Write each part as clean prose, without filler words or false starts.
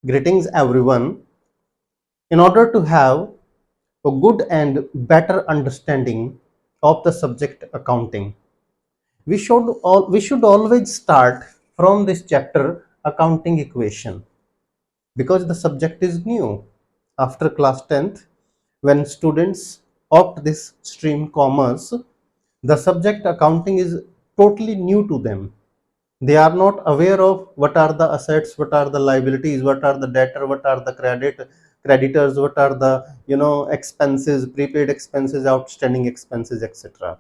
Greetings everyone. In order to have a good and better understanding of the subject accounting, we should always start from this chapter accounting equation, because the subject is new. After class 10th, when students opt this stream commerce, the subject accounting is totally new to them. They are not aware of what are the assets, what are the liabilities, what are the debtor, what are the creditors, what are the expenses, prepaid expenses, outstanding expenses, etc.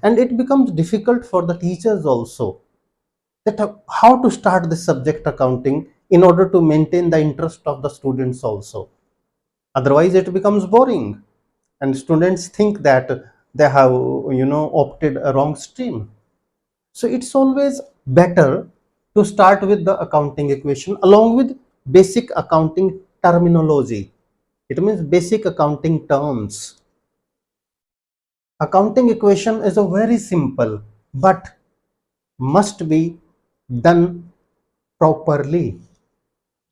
And it becomes difficult for the teachers also, that how to start this subject accounting in order to maintain the interest of the students also. Otherwise it becomes boring and students think that they have opted a wrong stream. So it's always better to start with the accounting equation along with basic accounting terminology. It means basic accounting terms. Accounting equation is a very simple but must be done properly.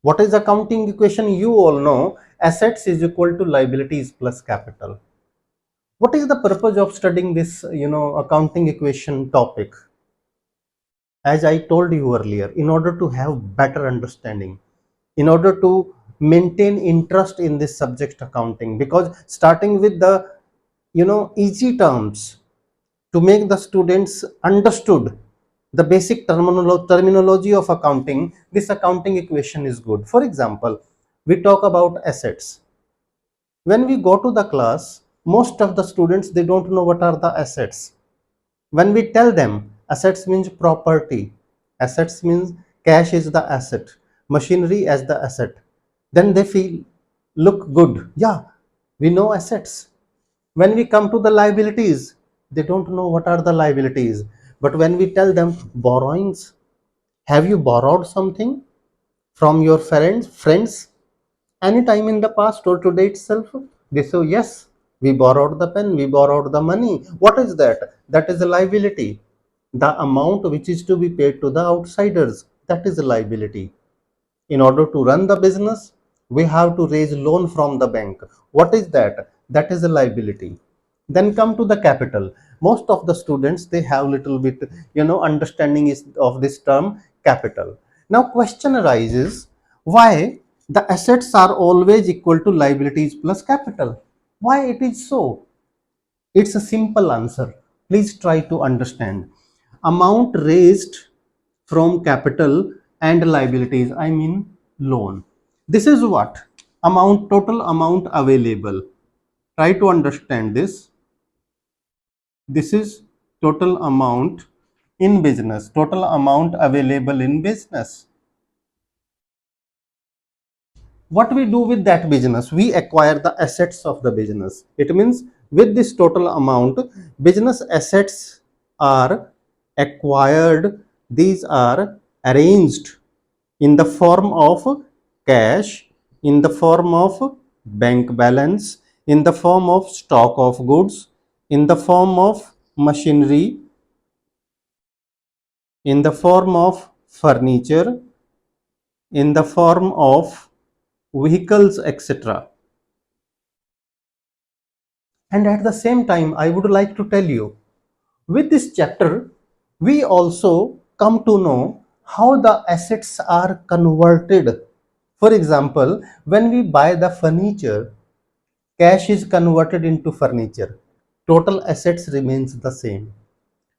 What is accounting equation? You all know assets is equal to liabilities plus capital. What is the purpose of studying this accounting equation topic? As I told you earlier, in order to have better understanding, in order to maintain interest in this subject accounting, because starting with the easy terms to make the students understood the basic terminology of accounting, this accounting equation is good. For example, we talk about assets. When we go to the class, most of the students, they don't know what are the assets. When we tell them assets means property, assets means cash is the asset, machinery as the asset, then they feel look good. Yeah, we know assets. When we come to the liabilities, they don't know what are the liabilities. But when we tell them borrowings, have you borrowed something from your friends any time in the past or today itself? They say yes, we borrowed the pen, we borrowed the money. What is that? That is a liability. The amount which is to be paid to the outsiders, that is a liability. In order to run the business, we have to raise loan from the bank. What is that? That is a liability. Then come to the capital. Most of the students, they have little bit understanding is of this term capital. Now question arises, why the assets are always equal to liabilities plus capital? Why it is so? It's a simple answer. Please try to understand. Amount raised from capital and liabilities, I mean loan. This is what? Amount, total amount available. Try to understand this. This is total amount in business, total amount available in business. What we do with that business? We acquire the assets of the business. It means with this total amount, business assets are acquired. These are arranged in the form of cash, in the form of bank balance, in the form of stock of goods, in the form of machinery, in the form of furniture, in the form of vehicles, etc. And at the same time, I would like to tell you, with this chapter, we also come to know how the assets are converted. For example, when we buy the furniture, cash is converted into furniture. Total assets remains the same.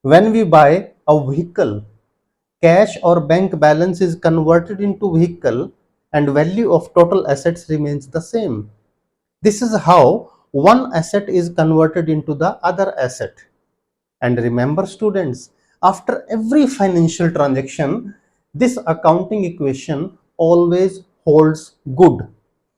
When we buy a vehicle, cash or bank balance is converted into vehicle and value of total assets remains the same. This is how one asset is converted into the other asset. And remember students, after every financial transaction, this accounting equation always holds good.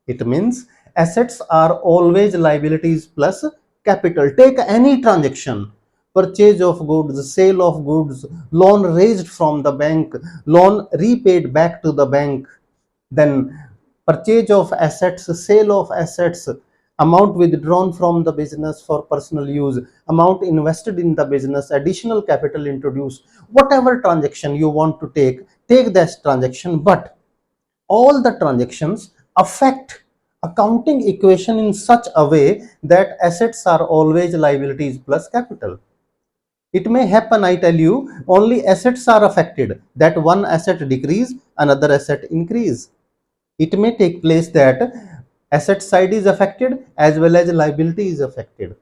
It means assets are always liabilities plus capital. Take any transaction, purchase of goods, sale of goods, loan raised from the bank, loan repaid back to the bank, then purchase of assets, sale of assets, amount withdrawn from the business for personal use, amount invested in the business, additional capital introduced. Whatever transaction you want to take, take that transaction, but all the transactions affect accounting equation in such a way that assets are always liabilities plus capital. It may happen, I tell you, only assets are affected, that one asset decrease, another asset increase. It may take place that asset side is affected as well as liability is affected.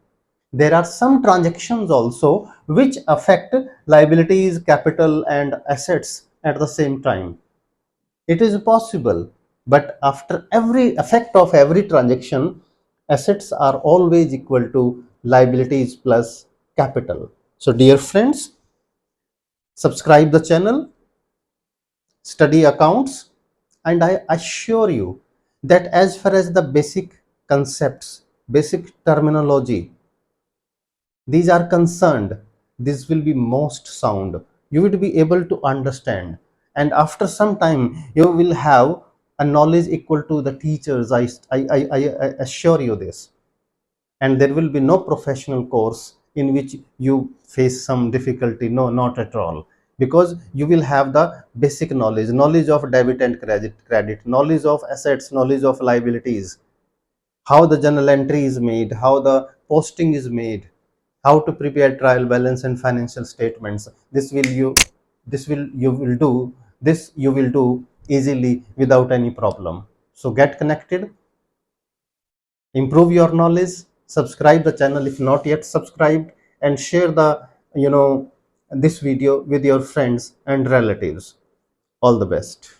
There are some transactions also which affect liabilities, capital and assets at the same time. It is possible, but after every effect of every transaction, assets are always equal to liabilities plus capital. So dear friends, subscribe the channel, study accounts, and I assure you that as far as the basic concepts, basic terminology, these are concerned, this will be most sound. You will be able to understand, and after some time, you will have a knowledge equal to the teachers. I assure you this. And there will be no professional course in which you face some difficulty. No, not at all, because you will have the basic knowledge of debit and credit, knowledge of assets, knowledge of liabilities, how the journal entry is made, how the posting is made, how to prepare trial balance and financial statements. This you will do easily without any problem. So get connected, improve your knowledge, subscribe the channel if not yet subscribed, and share the this video with your friends and relatives. All the best.